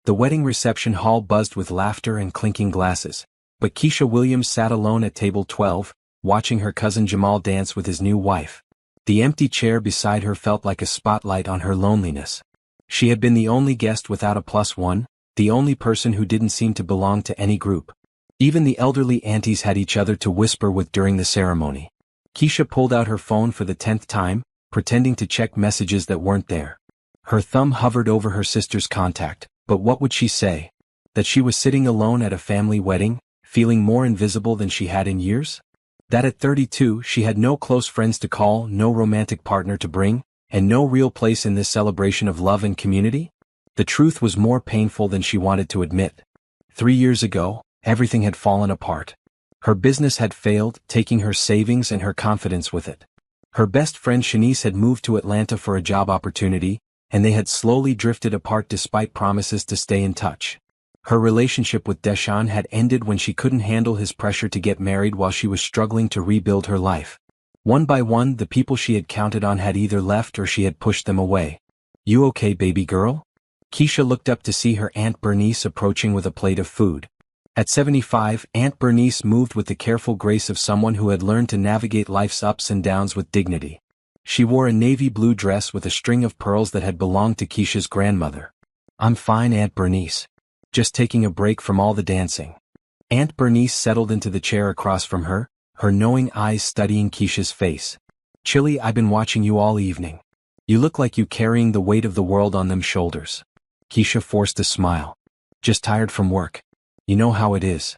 The wedding reception hall buzzed with laughter and clinking glasses, but Keisha Williams sat alone at table 12, watching her cousin Jamal dance with his new wife. The empty chair beside her felt like a spotlight on her loneliness. She had been the only guest without a +1, the only person who didn't seem to belong to any group. Even the elderly aunties had each other to whisper with during the ceremony. Keisha pulled out her phone for the 10th time, pretending to check messages that weren't there. Her thumb hovered over her sister's contact, but what would she say? That she was sitting alone at a family wedding, feeling more invisible than she had in years? That at 32 she had no close friends to call, no romantic partner to bring, and no real place in this celebration of love and community? The truth was more painful than she wanted to admit. 3 years ago, everything had fallen apart. Her business had failed, taking her savings and her confidence with it. Her best friend Shanice had moved to Atlanta for a job opportunity, and they had slowly drifted apart despite promises to stay in touch. Her relationship with Deshaun had ended when she couldn't handle his pressure to get married while she was struggling to rebuild her life. One by one, the people she had counted on had either left or she had pushed them away. "You okay, baby girl?" Keisha looked up to see her Aunt Bernice approaching with a plate of food. At 75, Aunt Bernice moved with the careful grace of someone who had learned to navigate life's ups and downs with dignity. She wore a navy blue dress with a string of pearls that had belonged to Keisha's grandmother. "I'm fine, Aunt Bernice. Just taking a break from all the dancing." Aunt Bernice settled into the chair across from her, her knowing eyes studying Keisha's face. "Chilly, I've been watching you all evening. You look like you carrying the weight of the world on them shoulders." Keisha forced a smile. "Just tired from work. You know how it is."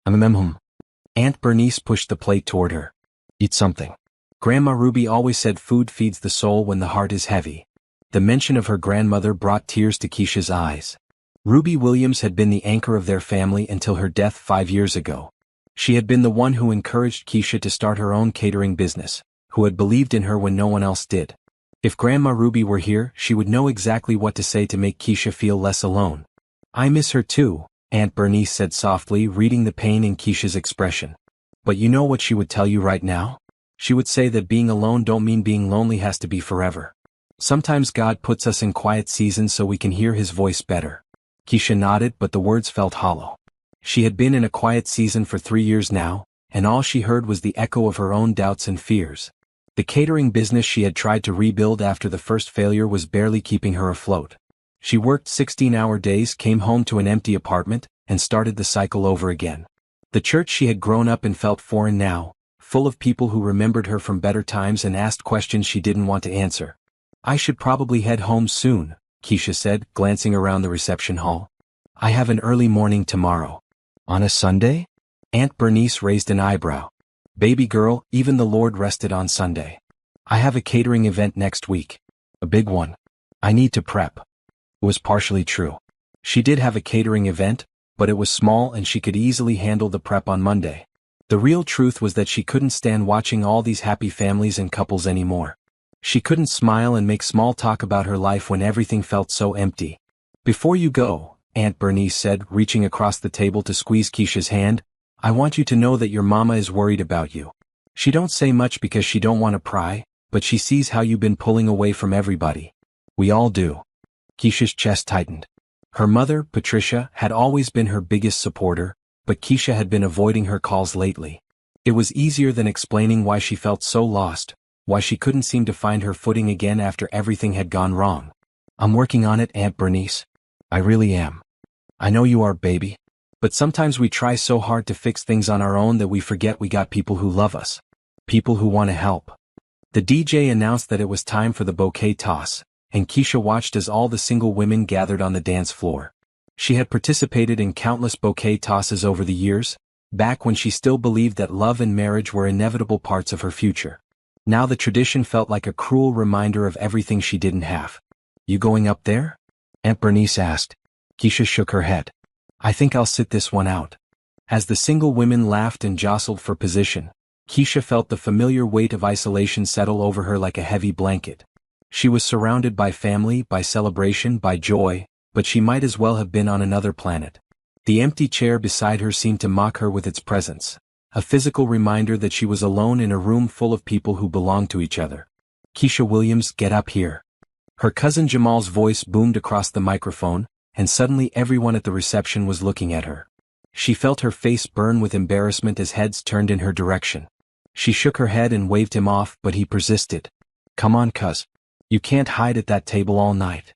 Aunt Bernice pushed the plate toward her. "Eat something." Grandma Ruby always said food feeds the soul when the heart is heavy. The mention of her grandmother brought tears to Keisha's eyes. Ruby Williams had been the anchor of their family until her death 5 years ago. She had been the one who encouraged Keisha to start her own catering business, who had believed in her when no one else did. If Grandma Ruby were here, she would know exactly what to say to make Keisha feel less alone. "I miss her too," Aunt Bernice said softly, reading the pain in Keisha's expression. "But you know what she would tell you right now? She would say that being alone don't mean being lonely has to be forever. Sometimes God puts us in quiet seasons so we can hear His voice better." Keisha nodded, but the words felt hollow. She had been in a quiet season for 3 years now, and all she heard was the echo of her own doubts and fears. The catering business she had tried to rebuild after the first failure was barely keeping her afloat. She worked 16-hour days, came home to an empty apartment, and started the cycle over again. The church she had grown up in felt foreign now, full of people who remembered her from better times and asked questions she didn't want to answer. "I should probably head home soon," Keisha said, glancing around the reception hall. "I have an early morning tomorrow." "On a Sunday?" Aunt Bernice raised an eyebrow. "Baby girl, even the Lord rested on Sunday. I have a catering event next week. A big one. I need to prep." It was partially true. She did have a catering event, but it was small and she could easily handle the prep on Monday. The real truth was that she couldn't stand watching all these happy families and couples anymore. She couldn't smile and make small talk about her life when everything felt so empty. "Before you go," Aunt Bernice said, reaching across the table to squeeze Keisha's hand, "I want you to know that your mama is worried about you. She don't say much because she don't want to pry, but she sees how you've been pulling away from everybody. We all do." Keisha's chest tightened. Her mother, Patricia, had always been her biggest supporter, but Keisha had been avoiding her calls lately. It was easier than explaining why she felt so lost, why she couldn't seem to find her footing again after everything had gone wrong. "I'm working on it, Aunt Bernice. I really am. I know you are, baby. But sometimes we try so hard to fix things on our own that we forget we got people who love us. People who want to help." The DJ announced that it was time for the bouquet toss, and Keisha watched as all the single women gathered on the dance floor. She had participated in countless bouquet tosses over the years, back when she still believed that love and marriage were inevitable parts of her future. Now the tradition felt like a cruel reminder of everything she didn't have. "You going up there?" Aunt Bernice asked. Keisha shook her head. "I think I'll sit this one out." As the single women laughed and jostled for position, Keisha felt the familiar weight of isolation settle over her like a heavy blanket. She was surrounded by family, by celebration, by joy, but she might as well have been on another planet. The empty chair beside her seemed to mock her with its presence, a physical reminder that she was alone in a room full of people who belonged to each other. "Keisha Williams, get up here." Her cousin Jamal's voice boomed across the microphone, and suddenly everyone at the reception was looking at her. She felt her face burn with embarrassment as heads turned in her direction. She shook her head and waved him off, but he persisted. "Come on, cuz. You can't hide at that table all night."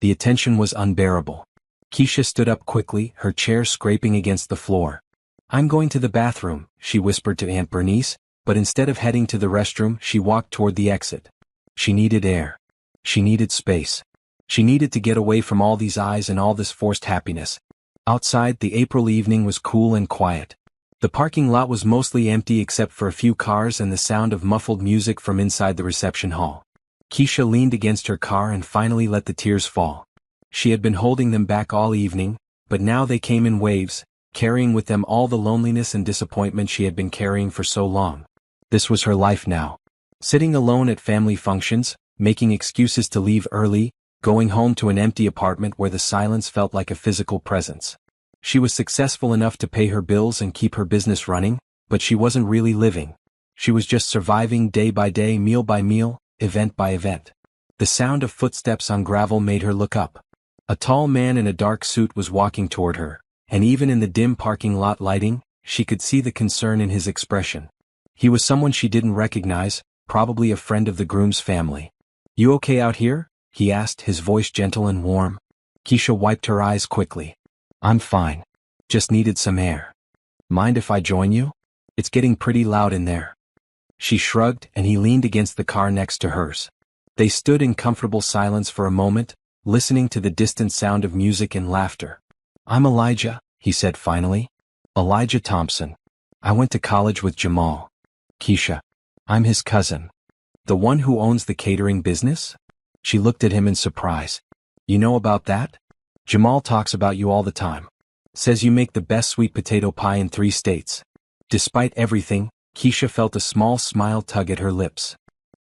The attention was unbearable. Keisha stood up quickly, her chair scraping against the floor. "I'm going to the bathroom," she whispered to Aunt Bernice, but instead of heading to the restroom, she walked toward the exit. She needed air. She needed space. She needed to get away from all these eyes and all this forced happiness. Outside, the April evening was cool and quiet. The parking lot was mostly empty except for a few cars and the sound of muffled music from inside the reception hall. Keisha leaned against her car and finally let the tears fall. She had been holding them back all evening, but now they came in waves, carrying with them all the loneliness and disappointment she had been carrying for so long. This was her life now. Sitting alone at family functions, making excuses to leave early, going home to an empty apartment where the silence felt like a physical presence. She was successful enough to pay her bills and keep her business running, but she wasn't really living. She was just surviving day by day, meal by meal, event by event. The sound of footsteps on gravel made her look up. A tall man in a dark suit was walking toward her, and even in the dim parking lot lighting, she could see the concern in his expression. He was someone she didn't recognize, probably a friend of the Groom's family. "You okay out here?" he asked, his voice gentle and warm. Keisha wiped her eyes quickly. "I'm fine. Just needed some air. Mind if I join you? It's getting pretty loud in there." She shrugged, and he leaned against the car next to hers. They stood in comfortable silence for a moment, listening to the distant sound of music and laughter. "I'm Elijah," he said finally. "Elijah Thompson. I went to college with Jamal." "Keisha. I'm his cousin." "The one who owns the catering business?" She looked at him in surprise. "You know about that? Jamal talks about you all the time. Says you make the best sweet potato pie in 3 states. Despite everything, Keisha felt a small smile tug at her lips.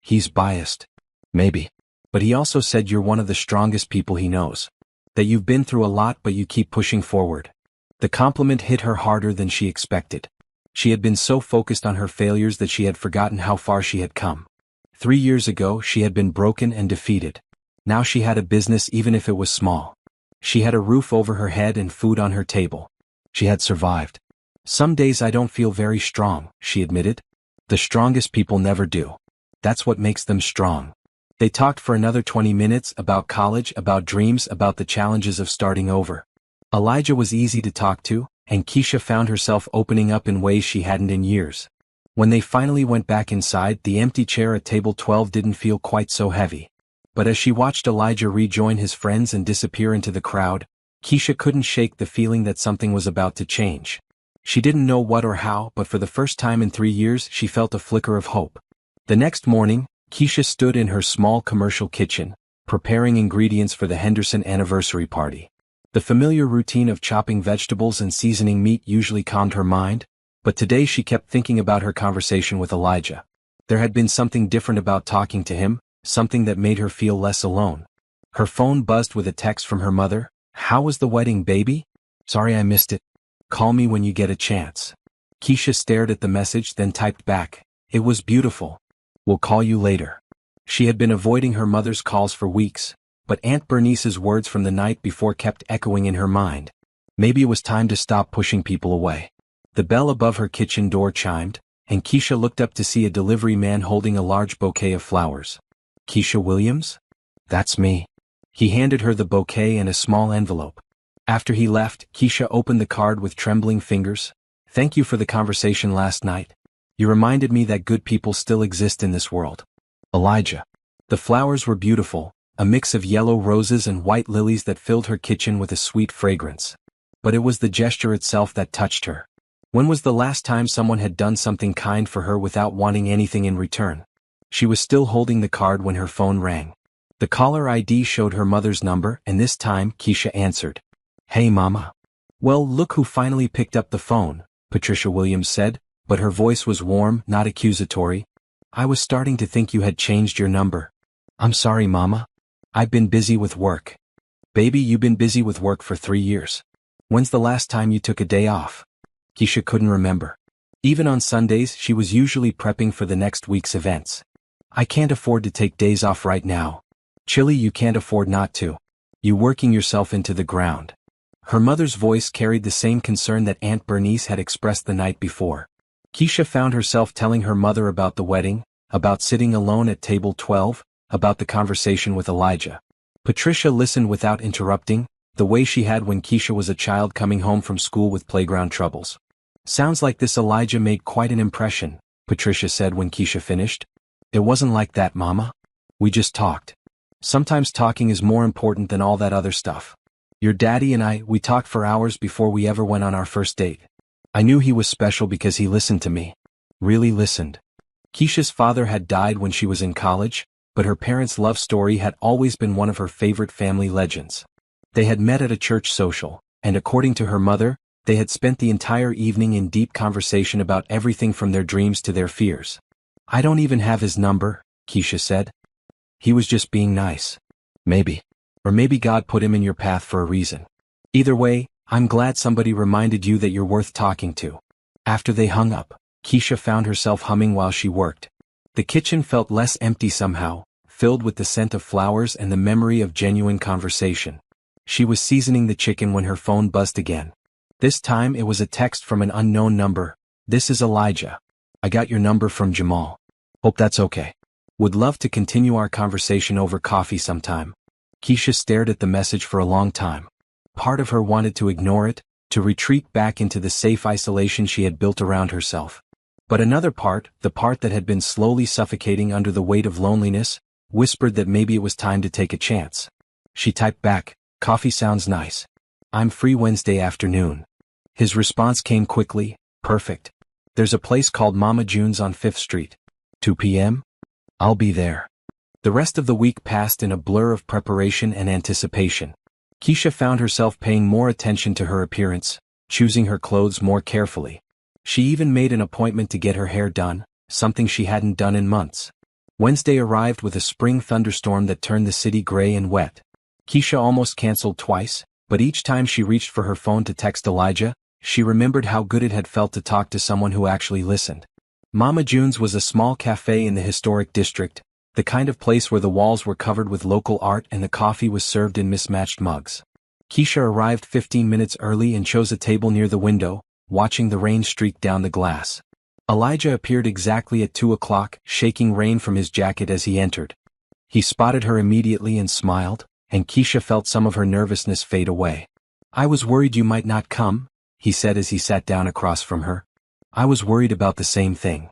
"He's biased. Maybe. But he also said you're one of the strongest people he knows. That you've been through a lot but you keep pushing forward." The compliment hit her harder than she expected. She had been so focused on her failures that she had forgotten how far she had come. 3 years ago she had been broken and defeated. Now she had a business even if it was small. She had a roof over her head and food on her table. She had survived. "Some days I don't feel very strong," she admitted. "The strongest people never do. That's what makes them strong." They talked for another 20 minutes about college, about dreams, about the challenges of starting over. Elijah was easy to talk to, and Keisha found herself opening up in ways she hadn't in years. When they finally went back inside, the empty chair at table 12 didn't feel quite so heavy. But as she watched Elijah rejoin his friends and disappear into the crowd, Keisha couldn't shake the feeling that something was about to change. She didn't know what or how, but for the first time in 3 years she felt a flicker of hope. The next morning, Keisha stood in her small commercial kitchen, preparing ingredients for the Henderson anniversary party. The familiar routine of chopping vegetables and seasoning meat usually calmed her mind, but today she kept thinking about her conversation with Elijah. There had been something different about talking to him, something that made her feel less alone. Her phone buzzed with a text from her mother. "How was the wedding, baby? Sorry I missed it. Call me when you get a chance." Keisha stared at the message, then typed back, "It was beautiful. We'll call you later." She had been avoiding her mother's calls for weeks, but Aunt Bernice's words from the night before kept echoing in her mind. Maybe it was time to stop pushing people away. The bell above her kitchen door chimed, and Keisha looked up to see a delivery man holding a large bouquet of flowers. "Keisha Williams?" "That's me." He handed her the bouquet and a small envelope. After he left, Keisha opened the card with trembling fingers. "Thank you for the conversation last night. You reminded me that good people still exist in this world. Elijah." The flowers were beautiful, a mix of yellow roses and white lilies that filled her kitchen with a sweet fragrance. But it was the gesture itself that touched her. When was the last time someone had done something kind for her without wanting anything in return? She was still holding the card when her phone rang. The caller ID showed her mother's number, and this time Keisha answered. "Hey Mama." "Well, look who finally picked up the phone," Patricia Williams said, but her voice was warm, not accusatory. "I was starting to think you had changed your number." "I'm sorry, Mama. I've been busy with work." "Baby, you've been busy with work for 3 years. When's the last time you took a day off?" Keisha couldn't remember. Even on Sundays, she was usually prepping for the next week's events. "I can't afford to take days off right now." "Chilly, you can't afford not to. You working yourself into the ground. Her mother's voice carried the same concern that Aunt Bernice had expressed the night before. Keisha found herself telling her mother about the wedding, about sitting alone at table 12, about the conversation with Elijah. Patricia listened without interrupting, the way she had when Keisha was a child coming home from school with playground troubles. Sounds like this Elijah made quite an impression, Patricia said when Keisha finished. It wasn't like that, Mama. We just talked. Sometimes talking is more important than all that other stuff. Your daddy and I, we talked for hours before we ever went on our first date. I knew he was special because he listened to me. Really listened. Keisha's father had died when she was in college, but her parents' love story had always been one of her favorite family legends. They had met at a church social, and according to her mother, they had spent the entire evening in deep conversation about everything from their dreams to their fears. I don't even have his number, Keisha said. He was just being nice. Maybe. Or maybe God put him in your path for a reason. Either way, I'm glad somebody reminded you that you're worth talking to. After they hung up, Keisha found herself humming while she worked. The kitchen felt less empty somehow, filled with the scent of flowers and the memory of genuine conversation. She was seasoning the chicken when her phone buzzed again. This time it was a text from an unknown number. This is Elijah. I got your number from Jamal. Hope that's okay. Would love to continue our conversation over coffee sometime. Keisha stared at the message for a long time. Part of her wanted to ignore it, to retreat back into the safe isolation she had built around herself. But another part, the part that had been slowly suffocating under the weight of loneliness, whispered that maybe it was time to take a chance. She typed back, "Coffee sounds nice. I'm free Wednesday afternoon." His response came quickly, "Perfect. There's a place called Mama June's on 5th Street. 2 p.m.? I'll be there." The rest of the week passed in a blur of preparation and anticipation. Keisha found herself paying more attention to her appearance, choosing her clothes more carefully. She even made an appointment to get her hair done, something she hadn't done in months. Wednesday arrived with a spring thunderstorm that turned the city gray and wet. Keisha almost canceled twice, but each time she reached for her phone to text Elijah, she remembered how good it had felt to talk to someone who actually listened. Mama June's was a small cafe in the historic district, the kind of place where the walls were covered with local art and the coffee was served in mismatched mugs. Keisha arrived 15 minutes early and chose a table near the window, watching the rain streak down the glass. Elijah appeared exactly at 2 o'clock, shaking rain from his jacket as he entered. He spotted her immediately and smiled, and Keisha felt some of her nervousness fade away. "I was worried you might not come," he said as he sat down across from her. "I was worried about the same thing."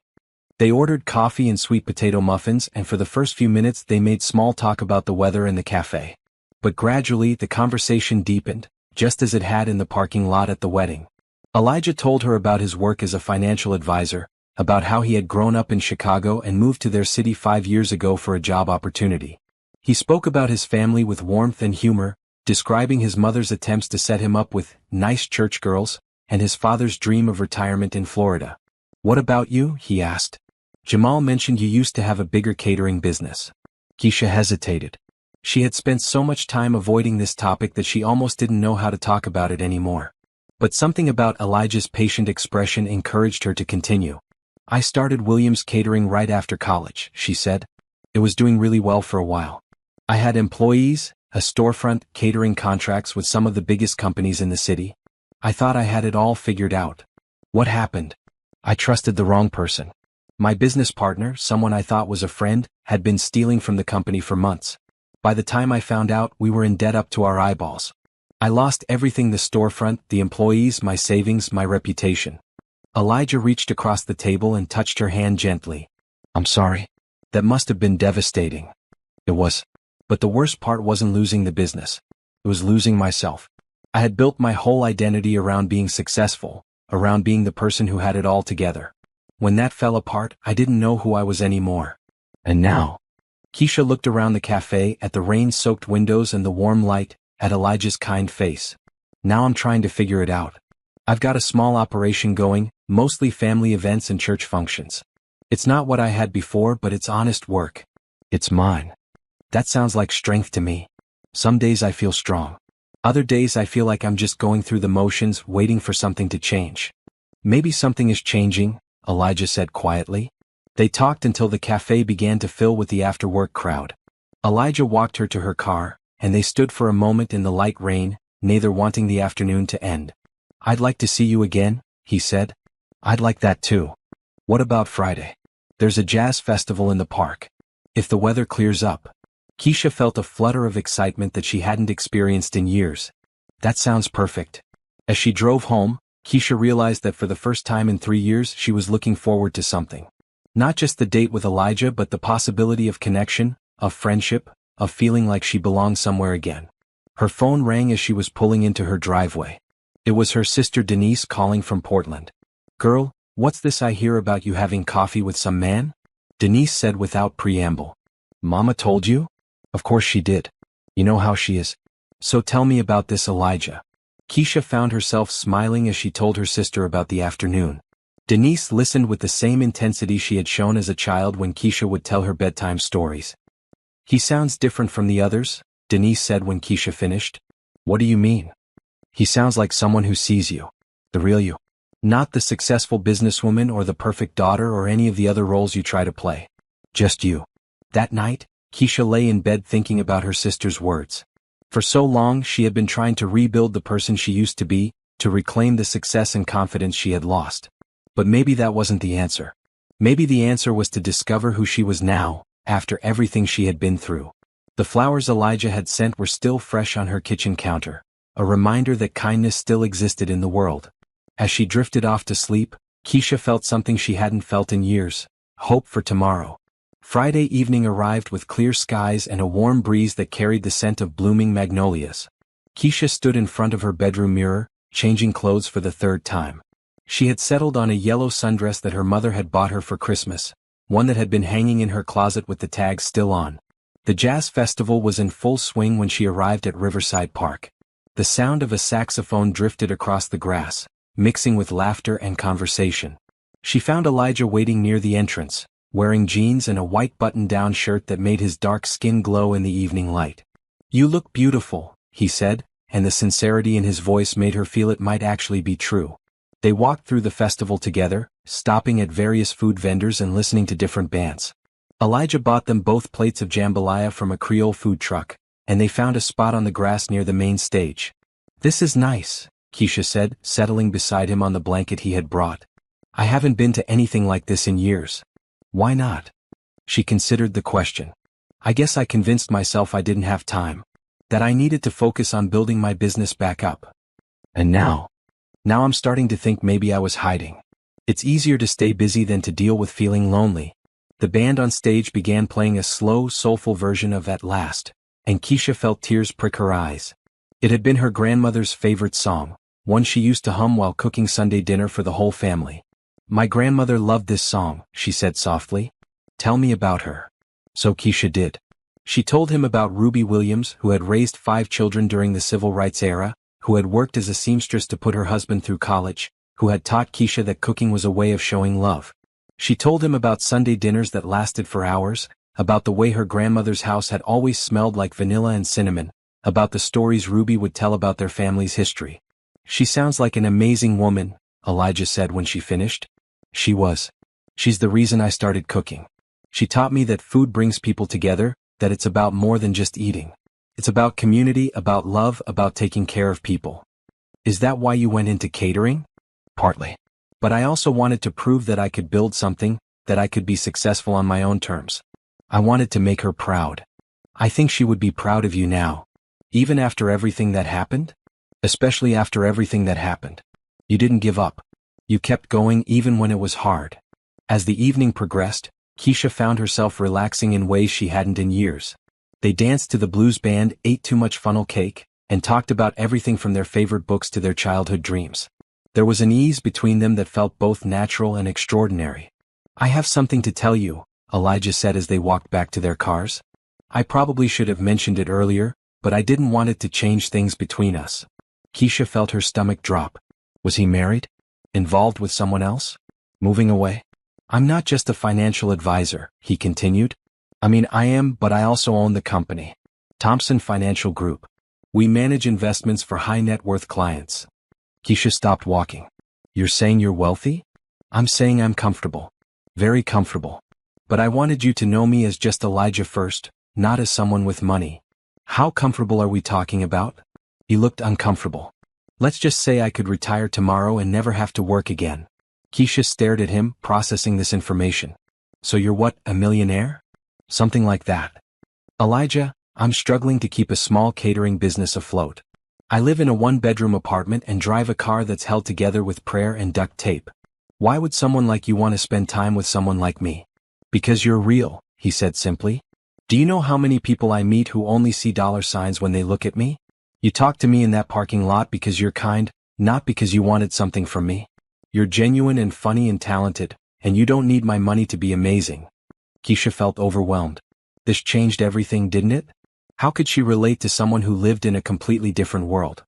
They ordered coffee and sweet potato muffins, and for the first few minutes they made small talk about the weather and the cafe. But gradually the conversation deepened, just as it had in the parking lot at the wedding. Elijah told her about his work as a financial advisor, about how he had grown up in Chicago and moved to their city 5 years ago for a job opportunity. He spoke about his family with warmth and humor, describing his mother's attempts to set him up with nice church girls, and his father's dream of retirement in Florida. "What about you?" he asked. "Jamal mentioned you used to have a bigger catering business." Keisha hesitated. She had spent so much time avoiding this topic that she almost didn't know how to talk about it anymore. But something about Elijah's patient expression encouraged her to continue. "I started Williams Catering right after college," she said. "It was doing really well for a while. I had employees, a storefront, catering contracts with some of the biggest companies in the city. I thought I had it all figured out. What happened? I trusted the wrong person. My business partner, someone I thought was a friend, had been stealing from the company for months. By the time I found out, we were in debt up to our eyeballs. I lost everything: the storefront, the employees, my savings, my reputation." Elijah reached across the table and touched her hand gently. "I'm sorry. That must have been devastating." "It was. But the worst part wasn't losing the business. It was losing myself. I had built my whole identity around being successful, around being the person who had it all together. When that fell apart, I didn't know who I was anymore. And now..." Keisha looked around the cafe, at the rain-soaked windows and the warm light, at Elijah's kind face. "Now I'm trying to figure it out. I've got a small operation going, mostly family events and church functions. It's not what I had before, but it's honest work. It's mine. That sounds like strength to me. Some days I feel strong. Other days I feel like I'm just going through the motions, waiting for something to change." "Maybe something is changing," Elijah said quietly. They talked until the cafe began to fill with the after-work crowd. Elijah walked her to her car, and they stood for a moment in the light rain, neither wanting the afternoon to end. "I'd like to see you again," he said. "I'd like that too. What about Friday? There's a jazz festival in the park. If the weather clears up." Keisha felt a flutter of excitement that she hadn't experienced in years. "That sounds perfect." As she drove home, Keisha realized that for the first time in 3 years she was looking forward to something. Not just the date with Elijah, but the possibility of connection, of friendship, of feeling like she belonged somewhere again. Her phone rang as she was pulling into her driveway. It was her sister Denise calling from Portland. "Girl, what's this I hear about you having coffee with some man?" Denise said without preamble. "Mama told you?" "Of course she did. You know how she is. So tell me about this Elijah." Keisha found herself smiling as she told her sister about the afternoon. Denise listened with the same intensity she had shown as a child when Keisha would tell her bedtime stories. "He sounds different from the others," Denise said when Keisha finished. "What do you mean?" "He sounds like someone who sees you. The real you. Not the successful businesswoman or the perfect daughter or any of the other roles you try to play. Just you." That night, Keisha lay in bed thinking about her sister's words. For so long she had been trying to rebuild the person she used to be, to reclaim the success and confidence she had lost. But maybe that wasn't the answer. Maybe the answer was to discover who she was now, after everything she had been through. The flowers Elijah had sent were still fresh on her kitchen counter, a reminder that kindness still existed in the world. As she drifted off to sleep, Keisha felt something she hadn't felt in years: hope for tomorrow. Friday evening arrived with clear skies and a warm breeze that carried the scent of blooming magnolias. Keisha stood in front of her bedroom mirror, changing clothes for the third time. She had settled on a yellow sundress that her mother had bought her for Christmas, one that had been hanging in her closet with the tag still on. The jazz festival was in full swing when she arrived at Riverside Park. The sound of a saxophone drifted across the grass, mixing with laughter and conversation. She found Elijah waiting near the entrance, wearing jeans and a white button-down shirt that made his dark skin glow in the evening light. "You look beautiful," he said, and the sincerity in his voice made her feel it might actually be true. They walked through the festival together, stopping at various food vendors and listening to different bands. Elijah bought them both plates of jambalaya from a Creole food truck, and they found a spot on the grass near the main stage. "This is nice," Keisha said, settling beside him on the blanket he had brought. "I haven't been to anything like this in years." "Why not?" She considered the question. "I guess I convinced myself I didn't have time. That I needed to focus on building my business back up. And now I'm starting to think maybe I was hiding. It's easier to stay busy than to deal with feeling lonely." The band on stage began playing a slow, soulful version of At Last, and Keisha felt tears prick her eyes. It had been her grandmother's favorite song, one she used to hum while cooking Sunday dinner for the whole family. "My grandmother loved this song," she said softly. "Tell me about her." So Keisha did. She told him about Ruby Williams, who had raised 5 children during the civil rights era, who had worked as a seamstress to put her husband through college, who had taught Keisha that cooking was a way of showing love. She told him about Sunday dinners that lasted for hours, about the way her grandmother's house had always smelled like vanilla and cinnamon, about the stories Ruby would tell about their family's history. "She sounds like an amazing woman," Elijah said when she finished. "She was. She's the reason I started cooking. She taught me that food brings people together, that it's about more than just eating. It's about community, about love, about taking care of people." "Is that why you went into catering?" "Partly. But I also wanted to prove that I could build something, that I could be successful on my own terms. I wanted to make her proud. I think she would be proud of you now. Even after everything that happened? Especially after everything that happened. You didn't give up. You kept going even when it was hard." As the evening progressed, Keisha found herself relaxing in ways she hadn't in years. They danced to the blues band, ate too much funnel cake, and talked about everything from their favorite books to their childhood dreams. There was an ease between them that felt both natural and extraordinary. "I have something to tell you," Elijah said as they walked back to their cars. "I probably should have mentioned it earlier, but I didn't want it to change things between us." Keisha felt her stomach drop. Was he married? Involved with someone else? Moving away? "I'm not just a financial advisor," he continued. "I mean, I am, but I also own the company. Thompson Financial Group. We manage investments for high net worth clients." Keisha stopped walking. "You're saying you're wealthy?" "I'm saying I'm comfortable. Very comfortable. But I wanted you to know me as just Elijah first, not as someone with money." How comfortable are we talking about? He looked uncomfortable. Let's just say I could retire tomorrow and never have to work again. Keisha stared at him, processing this information. So you're what, a millionaire? Something like that. Elijah, I'm struggling to keep a small catering business afloat. I live in a one-bedroom apartment and drive a car that's held together with prayer and duct tape. Why would someone like you want to spend time with someone like me? Because you're real, he said simply. Do you know how many people I meet who only see dollar signs when they look at me? You talk to me in that parking lot because you're kind, not because you wanted something from me. You're genuine and funny and talented, and you don't need my money to be amazing. Keisha felt overwhelmed. This changed everything, didn't it? How could she relate to someone who lived in a completely different world?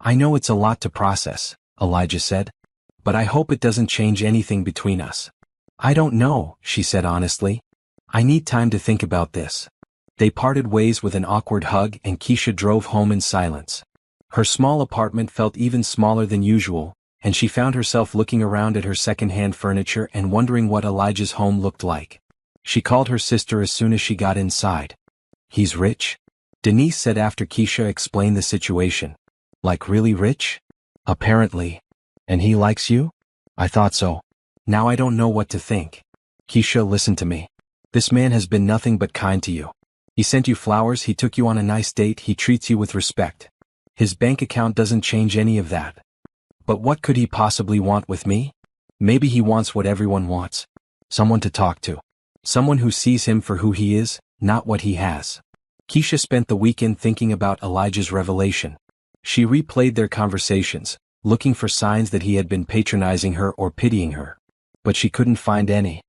I know it's a lot to process, Elijah said. But I hope it doesn't change anything between us. I don't know, she said honestly. I need time to think about this. They parted ways with an awkward hug and Keisha drove home in silence. Her small apartment felt even smaller than usual, and she found herself looking around at her second-hand furniture and wondering what Elijah's home looked like. She called her sister as soon as she got inside. He's rich? Denise said after Keisha explained the situation. Like really rich? Apparently. And he likes you? I thought so. Now I don't know what to think. Keisha, listen to me. This man has been nothing but kind to you. He sent you flowers, he took you on a nice date, he treats you with respect. His bank account doesn't change any of that. But what could he possibly want with me? Maybe he wants what everyone wants. Someone to talk to. Someone who sees him for who he is, not what he has. Keisha spent the weekend thinking about Elijah's revelation. She replayed their conversations, looking for signs that he had been patronizing her or pitying her. But she couldn't find any.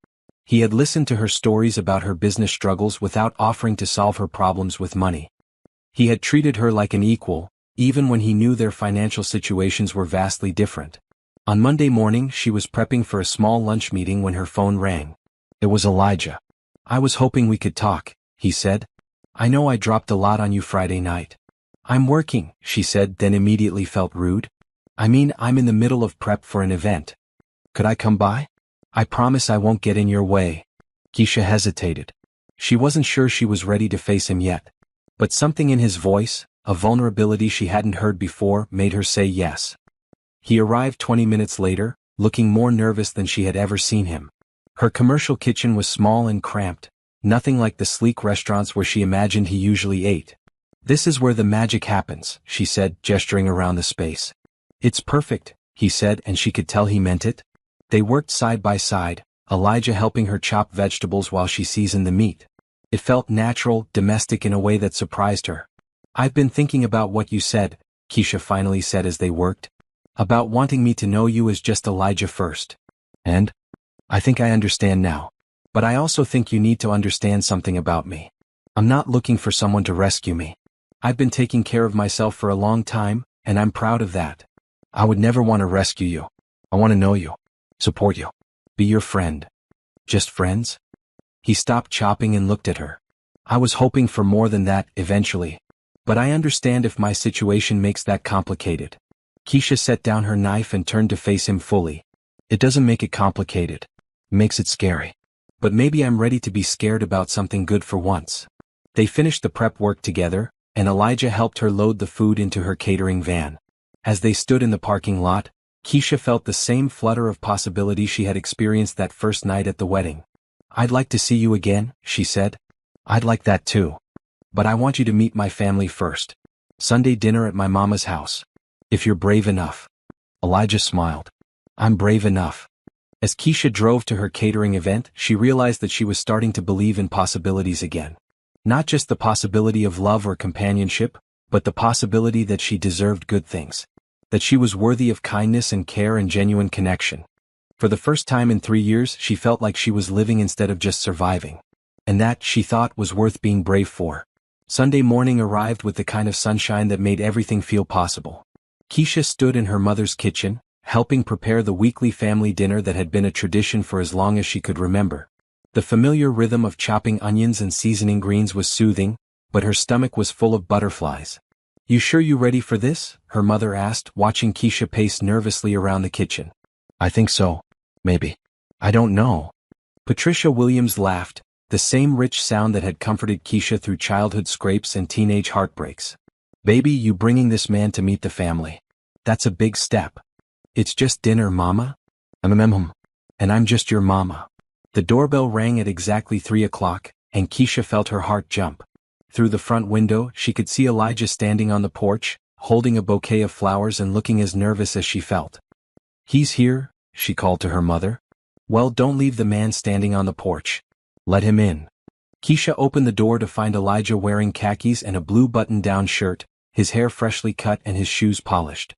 He had listened to her stories about her business struggles without offering to solve her problems with money. He had treated her like an equal, even when he knew their financial situations were vastly different. On Monday morning, she was prepping for a small lunch meeting when her phone rang. It was Elijah. I was hoping we could talk, he said. I know I dropped a lot on you Friday night. I'm working, she said, then immediately felt rude. I mean, I'm in the middle of prep for an event. Could I come by? I promise I won't get in your way. Keisha hesitated. She wasn't sure she was ready to face him yet. But something in his voice, a vulnerability she hadn't heard before, made her say yes. He arrived 20 minutes later, looking more nervous than she had ever seen him. Her commercial kitchen was small and cramped, nothing like the sleek restaurants where she imagined he usually ate. This is where the magic happens, she said, gesturing around the space. It's perfect, he said, and she could tell he meant it. They worked side by side, Elijah helping her chop vegetables while she seasoned the meat. It felt natural, domestic in a way that surprised her. I've been thinking about what you said, Keisha finally said as they worked. About wanting me to know you as just Elijah first. And? I think I understand now. But I also think you need to understand something about me. I'm not looking for someone to rescue me. I've been taking care of myself for a long time, and I'm proud of that. I would never want to rescue you. I want to know you. Support you. Be your friend. Just friends? He stopped chopping and looked at her. I was hoping for more than that, eventually. But I understand if my situation makes that complicated. Keisha set down her knife and turned to face him fully. It doesn't make it complicated. It makes it scary. But maybe I'm ready to be scared about something good for once. They finished the prep work together, and Elijah helped her load the food into her catering van. As they stood in the parking lot, Keisha felt the same flutter of possibility she had experienced that first night at the wedding. I'd like to see you again, she said. I'd like that too. But I want you to meet my family first. Sunday dinner at my mama's house. If you're brave enough. Elijah smiled. I'm brave enough. As Keisha drove to her catering event, she realized that she was starting to believe in possibilities again. Not just the possibility of love or companionship, but the possibility that she deserved good things. That she was worthy of kindness and care and genuine connection. For the first time in 3 years, she felt like she was living instead of just surviving. And that, she thought, was worth being brave for. Sunday morning arrived with the kind of sunshine that made everything feel possible. Keisha stood in her mother's kitchen, helping prepare the weekly family dinner that had been a tradition for as long as she could remember. The familiar rhythm of chopping onions and seasoning greens was soothing, but her stomach was full of butterflies. You sure you ready for this? Her mother asked, watching Keisha pace nervously around the kitchen. I think so. Maybe. I don't know. Patricia Williams laughed, the same rich sound that had comforted Keisha through childhood scrapes and teenage heartbreaks. "Baby, you bringing this man to meet the family. That's a big step." "It's just dinner, Mama." "And I'm just your mama." The doorbell rang at exactly 3 o'clock, and Keisha felt her heart jump. Through the front window, she could see Elijah standing on the porch, holding a bouquet of flowers and looking as nervous as she felt. "He's here," she called to her mother. "Well, don't leave the man standing on the porch. Let him in." Keisha opened the door to find Elijah wearing khakis and a blue button-down shirt, his hair freshly cut and his shoes polished.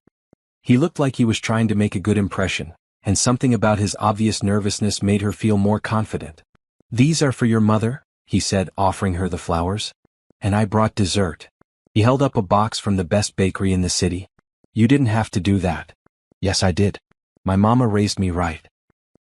He looked like he was trying to make a good impression, and something about his obvious nervousness made her feel more confident. "These are for your mother," he said, offering her the flowers. "And I brought dessert." He held up a box from the best bakery in the city. "You didn't have to do that." "Yes, I did. My mama raised me right."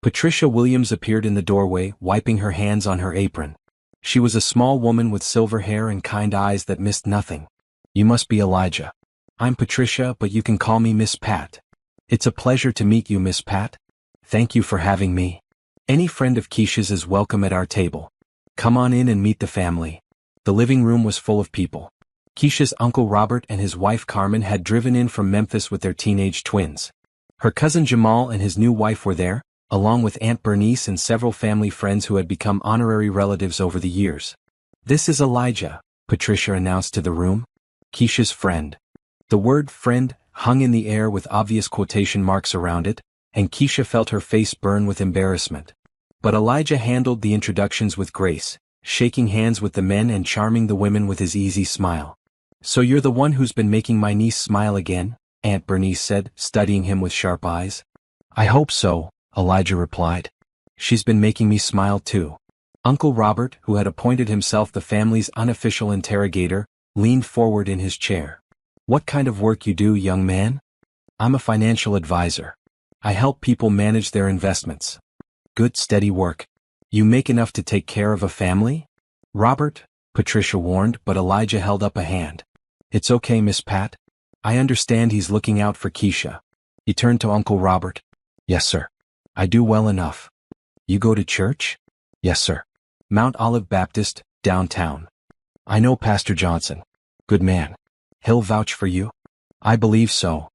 Patricia Williams appeared in the doorway, wiping her hands on her apron. She was a small woman with silver hair and kind eyes that missed nothing. "You must be Elijah." "I'm Patricia, but you can call me Miss Pat." "It's a pleasure to meet you, Miss Pat." "Thank you for having me. Any friend of Keisha's is welcome at our table. Come on in and meet the family." The living room was full of people. Keisha's Uncle Robert and his wife Carmen had driven in from Memphis with their teenage twins. Her cousin Jamal and his new wife were there, along with Aunt Bernice and several family friends who had become honorary relatives over the years. "This is Elijah," Patricia announced to the room. "Keisha's friend." The word friend hung in the air with obvious quotation marks around it, and Keisha felt her face burn with embarrassment. But Elijah handled the introductions with grace, shaking hands with the men and charming the women with his easy smile. "So you're the one who's been making my niece smile again?" Aunt Bernice said, studying him with sharp eyes. "I hope so," Elijah replied. "She's been making me smile too." Uncle Robert, who had appointed himself the family's unofficial interrogator, leaned forward in his chair. "What kind of work you do, young man?" "I'm a financial advisor. I help people manage their investments." "Good steady work. You make enough to take care of a family?" "Robert," Patricia warned, but Elijah held up a hand. "It's okay, Miss Pat. I understand he's looking out for Keisha." He turned to Uncle Robert. "Yes, sir. I do well enough." "You go to church?" "Yes, sir. Mount Olive Baptist, downtown." "I know Pastor Johnson. Good man. He'll vouch for you?" "I believe so."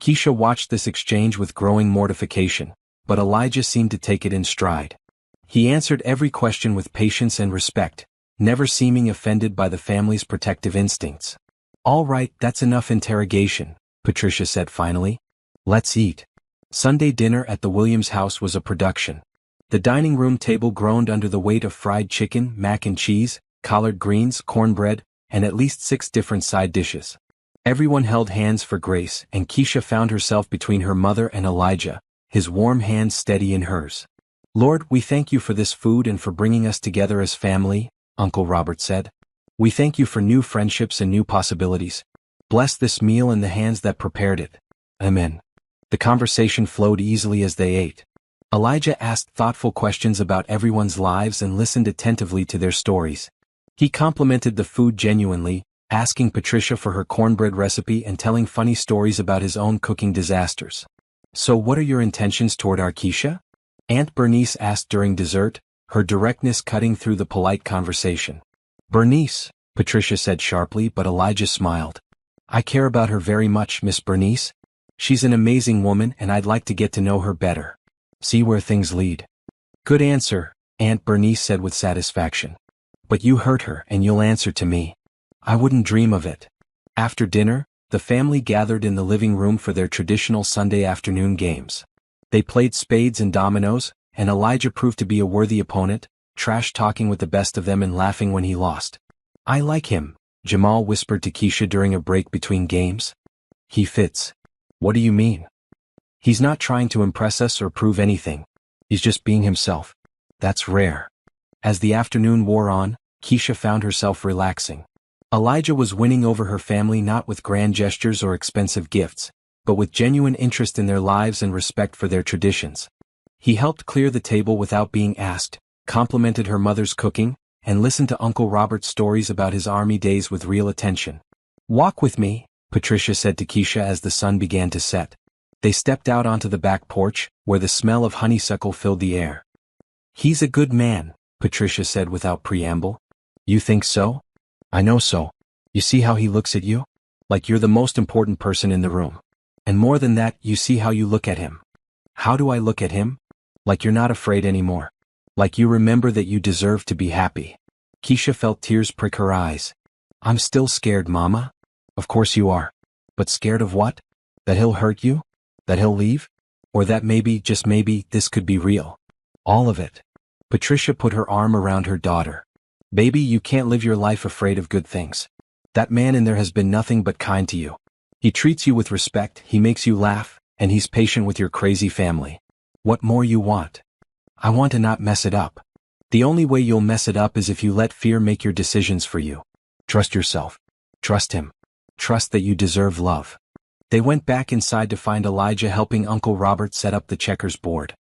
Keisha watched this exchange with growing mortification, but Elijah seemed to take it in stride. He answered every question with patience and respect, never seeming offended by the family's protective instincts. "All right, that's enough interrogation," Patricia said finally. "Let's eat." Sunday dinner at the Williams house was a production. The dining room table groaned under the weight of fried chicken, mac and cheese, collard greens, cornbread, and at least 6 different side dishes. Everyone held hands for grace, and Keisha found herself between her mother and Elijah, his warm hand steady in hers. "Lord, we thank you for this food and for bringing us together as family," Uncle Robert said. "We thank you for new friendships and new possibilities. Bless this meal and the hands that prepared it. Amen." The conversation flowed easily as they ate. Elijah asked thoughtful questions about everyone's lives and listened attentively to their stories. He complimented the food genuinely, asking Patricia for her cornbread recipe and telling funny stories about his own cooking disasters. "So what are your intentions toward our Keisha?" Aunt Bernice asked during dessert, her directness cutting through the polite conversation. "Bernice," Patricia said sharply, but Elijah smiled. "I care about her very much, Miss Bernice. She's an amazing woman and I'd like to get to know her better. See where things lead." "Good answer," Aunt Bernice said with satisfaction. "But you hurt her and you'll answer to me." "I wouldn't dream of it." After dinner, the family gathered in the living room for their traditional Sunday afternoon games. They played spades and dominoes, and Elijah proved to be a worthy opponent, trash-talking with the best of them and laughing when he lost. "I like him," Jamal whispered to Keisha during a break between games. "He fits." "What do you mean?" "He's not trying to impress us or prove anything. He's just being himself." "That's rare." As the afternoon wore on, Keisha found herself relaxing. Elijah was winning over her family not with grand gestures or expensive gifts, but with genuine interest in their lives and respect for their traditions. He helped clear the table without being asked, complimented her mother's cooking, and listened to Uncle Robert's stories about his army days with real attention. "Walk with me," Patricia said to Keisha as the sun began to set. They stepped out onto the back porch, where the smell of honeysuckle filled the air. "He's a good man," Patricia said without preamble. You think so? I know so. You see how he looks at you? Like you're the most important person in the room. And more than that, you see how you look at him. How do I look at him? Like you're not afraid anymore. Like you remember that you deserve to be happy. Keisha felt tears prick her eyes. I'm still scared, Mama. Of course you are. But scared of what? That he'll hurt you? That he'll leave? Or that maybe, just maybe, this could be real? All of it. Patricia put her arm around her daughter. Baby, you can't live your life afraid of good things. That man in there has been nothing but kind to you. He treats you with respect, he makes you laugh, and he's patient with your crazy family. What more you want? I want to not mess it up. The only way you'll mess it up is if you let fear make your decisions for you. Trust yourself. Trust him. Trust that you deserve love. They went back inside to find Elijah helping Uncle Robert set up the checkers board.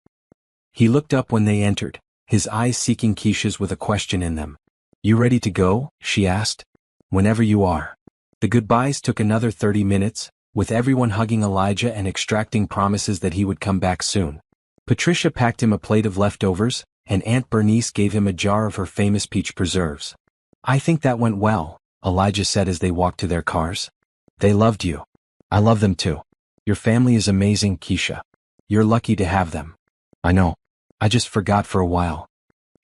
He looked up when they entered, his eyes seeking Keisha's with a question in them. You ready to go? She asked. Whenever you are. The goodbyes took another 30 minutes, with everyone hugging Elijah and extracting promises that he would come back soon. Patricia packed him a plate of leftovers, and Aunt Bernice gave him a jar of her famous peach preserves. I think that went well, Elijah said as they walked to their cars. They loved you. I love them too. Your family is amazing, Keisha. You're lucky to have them. I know. I just forgot for a while.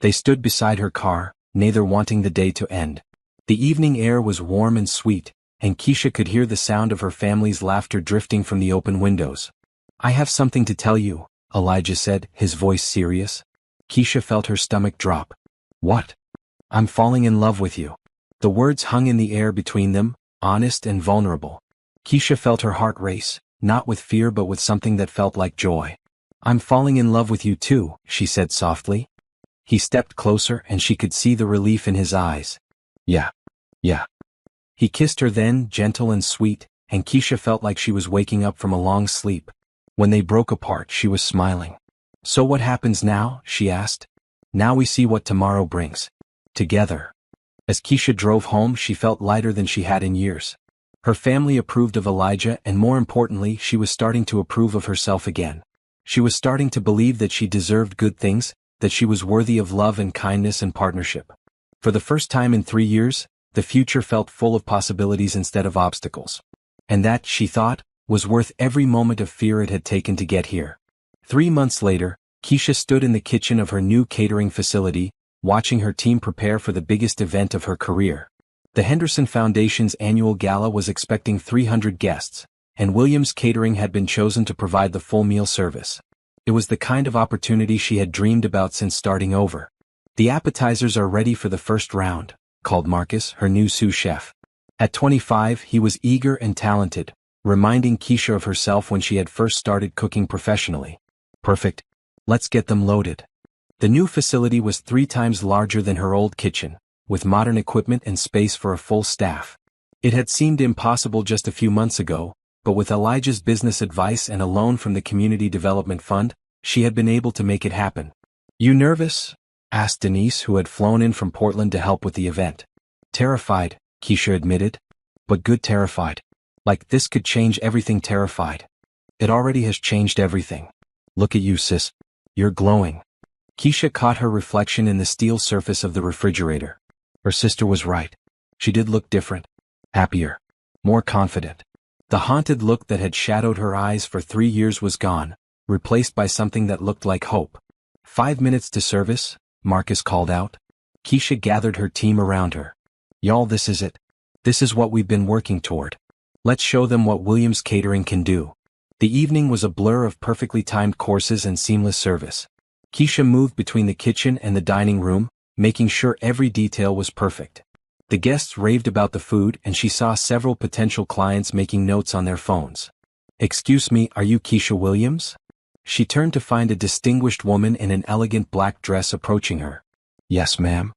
They stood beside her car, neither wanting the day to end. The evening air was warm and sweet, and Keisha could hear the sound of her family's laughter drifting from the open windows. I have something to tell you, Elijah said, his voice serious. Keisha felt her stomach drop. What? I'm falling in love with you. The words hung in the air between them, honest and vulnerable. Keisha felt her heart race, not with fear but with something that felt like joy. I'm falling in love with you too, she said softly. He stepped closer and she could see the relief in his eyes. Yeah. He kissed her then, gentle and sweet, and Keisha felt like she was waking up from a long sleep. When they broke apart, she was smiling. So what happens now? She asked. Now we see what tomorrow brings. Together. As Keisha drove home, she felt lighter than she had in years. Her family approved of Elijah, and more importantly, she was starting to approve of herself again. She was starting to believe that she deserved good things, that she was worthy of love and kindness and partnership. For the first time in 3 years, the future felt full of possibilities instead of obstacles. And that, she thought, was worth every moment of fear it had taken to get here. 3 months later, Keisha stood in the kitchen of her new catering facility, watching her team prepare for the biggest event of her career. The Henderson Foundation's annual gala was expecting 300 guests, and Williams Catering had been chosen to provide the full meal service. It was the kind of opportunity she had dreamed about since starting over. The appetizers are ready for the first round, called Marcus, her new sous chef. At 25, he was eager and talented, reminding Keisha of herself when she had first started cooking professionally. Perfect. Let's get them loaded. The new facility was 3 times larger than her old kitchen, with modern equipment and space for a full staff. It had seemed impossible just a few months ago, but with Elijah's business advice and a loan from the Community Development Fund, she had been able to make it happen. You nervous? Asked Denise, who had flown in from Portland to help with the event. Terrified, Keisha admitted. But good terrified. Like this could change everything terrified. It already has changed everything. Look at you, sis. You're glowing. Keisha caught her reflection in the steel surface of the refrigerator. Her sister was right. She did look different. Happier. More confident. The haunted look that had shadowed her eyes for 3 years was gone, replaced by something that looked like hope. 5 minutes to service, Marcus called out. Keisha gathered her team around her. Y'all, this is it. This is what we've been working toward. Let's show them what Williams Catering can do. The evening was a blur of perfectly timed courses and seamless service. Keisha moved between the kitchen and the dining room, making sure every detail was perfect. The guests raved about the food, and she saw several potential clients making notes on their phones. Excuse me, are you Keisha Williams? She turned to find a distinguished woman in an elegant black dress approaching her. Yes, ma'am.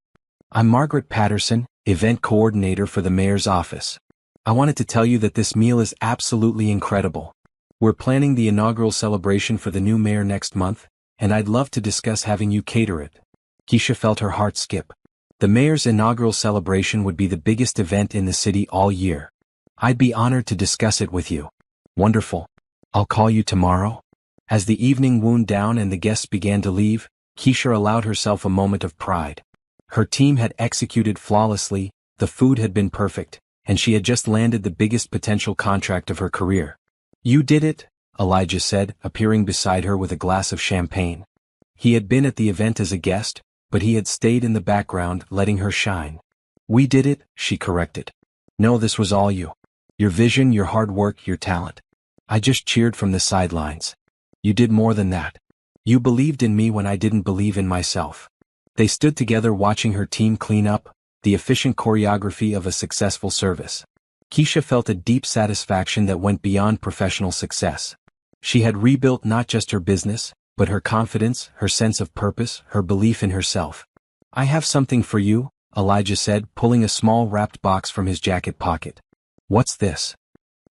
I'm Margaret Patterson, event coordinator for the mayor's office. I wanted to tell you that this meal is absolutely incredible. We're planning the inaugural celebration for the new mayor next month, and I'd love to discuss having you cater it. Keisha felt her heart skip. The mayor's inaugural celebration would be the biggest event in the city all year. I'd be honored to discuss it with you. Wonderful. I'll call you tomorrow. As the evening wound down and the guests began to leave, Keisha allowed herself a moment of pride. Her team had executed flawlessly, the food had been perfect, and she had just landed the biggest potential contract of her career. "You did it," Elijah said, appearing beside her with a glass of champagne. He had been at the event as a guest, but he had stayed in the background, letting her shine. "We did it," she corrected. "No, this was all you. Your vision, your hard work, your talent. I just cheered from the sidelines. You did more than that. You believed in me when I didn't believe in myself." They stood together watching her team clean up, the efficient choreography of a successful service. Keisha felt a deep satisfaction that went beyond professional success. She had rebuilt not just her business, but her confidence, her sense of purpose, her belief in herself. "I have something for you," Elijah said, pulling a small wrapped box from his jacket pocket. "What's this?"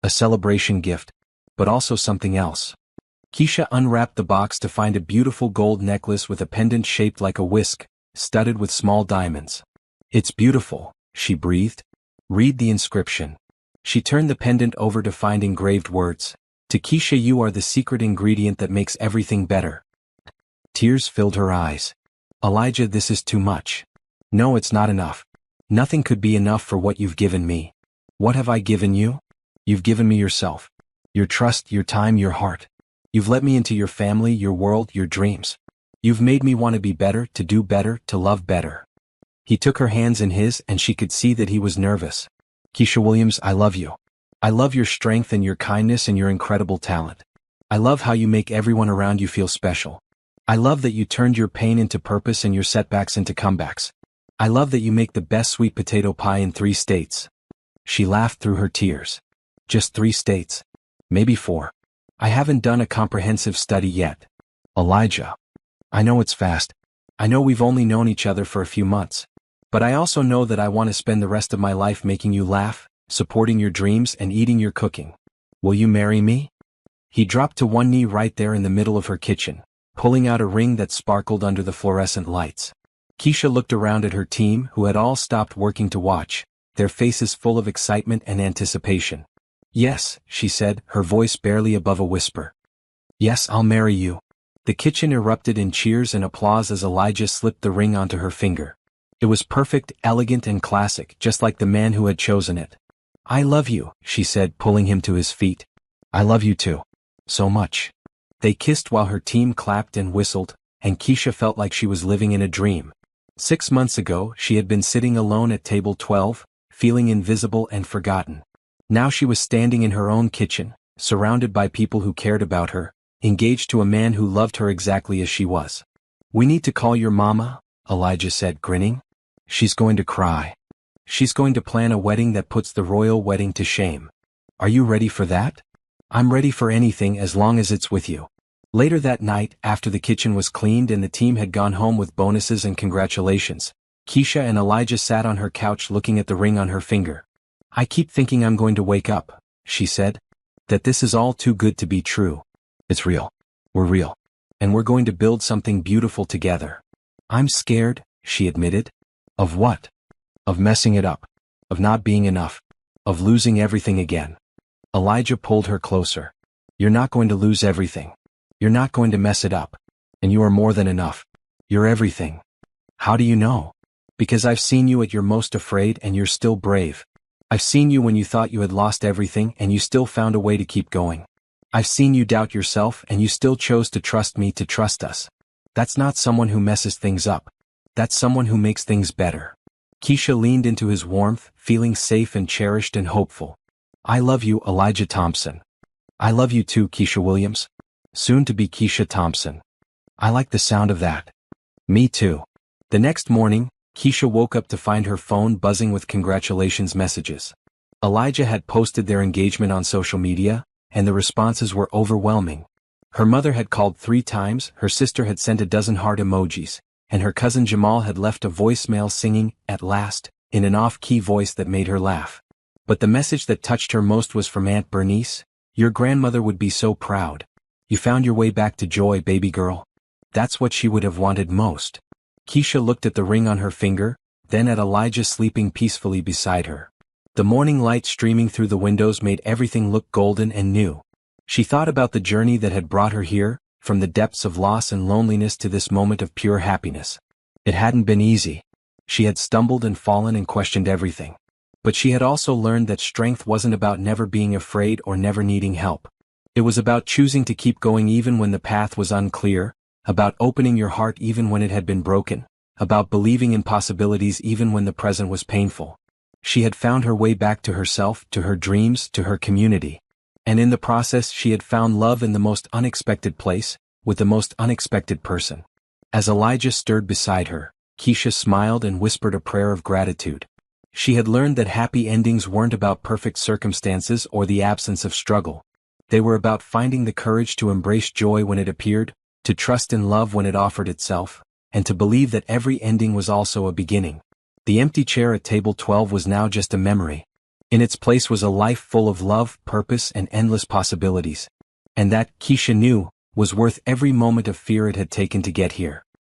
"A celebration gift. But also something else." Keisha unwrapped the box to find a beautiful gold necklace with a pendant shaped like a whisk, studded with small diamonds. "It's beautiful," she breathed. "Read the inscription." She turned the pendant over to find engraved words. "To Keisha, you are the secret ingredient that makes everything better." Tears filled her eyes. "Elijah, this is too much." "No, it's not enough. Nothing could be enough for what you've given me." "What have I given you?" "You've given me yourself. Your trust, your time, your heart. You've let me into your family, your world, your dreams. You've made me want to be better, to do better, to love better." He took her hands in his and she could see that he was nervous. "Keisha Williams, I love you. I love your strength and your kindness and your incredible talent. I love how you make everyone around you feel special. I love that you turned your pain into purpose and your setbacks into comebacks. I love that you make the best sweet potato pie in 3 states. She laughed through her tears. "Just 3 states? Maybe 4. I haven't done a comprehensive study yet." "Elijah. I know it's fast. I know we've only known each other for a few months. But I also know that I want to spend the rest of my life making you laugh, supporting your dreams and eating your cooking. Will you marry me?" He dropped to one knee right there in the middle of her kitchen, pulling out a ring that sparkled under the fluorescent lights. Keisha looked around at her team, who had all stopped working to watch, their faces full of excitement and anticipation. "Yes," she said, her voice barely above a whisper. "Yes, I'll marry you." The kitchen erupted in cheers and applause as Elijah slipped the ring onto her finger. It was perfect, elegant and classic, just like the man who had chosen it. "I love you," she said, pulling him to his feet. "I love you too. So much." They kissed while her team clapped and whistled, and Keisha felt like she was living in a dream. 6 months ago, she had been sitting alone at table 12, feeling invisible and forgotten. Now she was standing in her own kitchen, surrounded by people who cared about her, engaged to a man who loved her exactly as she was. "We need to call your mama," Elijah said, grinning. "She's going to cry. She's going to plan a wedding that puts the royal wedding to shame. Are you ready for that?" "I'm ready for anything as long as it's with you." Later that night, after the kitchen was cleaned and the team had gone home with bonuses and congratulations, Keisha and Elijah sat on her couch looking at the ring on her finger. "I keep thinking I'm going to wake up," she said. "That this is all too good to be true. It's real. We're real. And we're going to build something beautiful together." "I'm scared," she admitted. "Of what?" "Of messing it up. Of not being enough. Of losing everything again." Elijah pulled her closer. "You're not going to lose everything. You're not going to mess it up. And you are more than enough. You're everything." "How do you know?" "Because I've seen you at your most afraid and you're still brave. I've seen you when you thought you had lost everything and you still found a way to keep going. I've seen you doubt yourself and you still chose to trust me, to trust us. That's not someone who messes things up. That's someone who makes things better." Keisha leaned into his warmth, feeling safe and cherished and hopeful. "I love you, Elijah Thompson." "I love you too, Keisha Williams. Soon to be Keisha Thompson." "I like the sound of that." "Me too." The next morning, Keisha woke up to find her phone buzzing with congratulations messages. Elijah had posted their engagement on social media, and the responses were overwhelming. Her mother had called 3 times, her sister had sent a dozen heart emojis, and her cousin Jamal had left a voicemail singing, "At last," in an off-key voice that made her laugh. But the message that touched her most was from Aunt Bernice. "Your grandmother would be so proud. You found your way back to joy, baby girl." That's what she would have wanted most. Keisha looked at the ring on her finger, then at Elijah sleeping peacefully beside her. The morning light streaming through the windows made everything look golden and new. She thought about the journey that had brought her here, from the depths of loss and loneliness to this moment of pure happiness. It hadn't been easy. She had stumbled and fallen and questioned everything. But she had also learned that strength wasn't about never being afraid or never needing help. It was about choosing to keep going even when the path was unclear, about opening your heart even when it had been broken, about believing in possibilities even when the present was painful. She had found her way back to herself, to her dreams, to her community. And in the process she had found love in the most unexpected place, with the most unexpected person. As Elijah stirred beside her, Keisha smiled and whispered a prayer of gratitude. She had learned that happy endings weren't about perfect circumstances or the absence of struggle. They were about finding the courage to embrace joy when it appeared, to trust in love when it offered itself, and to believe that every ending was also a beginning. The empty chair at table 12 was now just a memory. In its place was a life full of love, purpose, and endless possibilities. And that, Keisha knew, was worth every moment of fear it had taken to get here.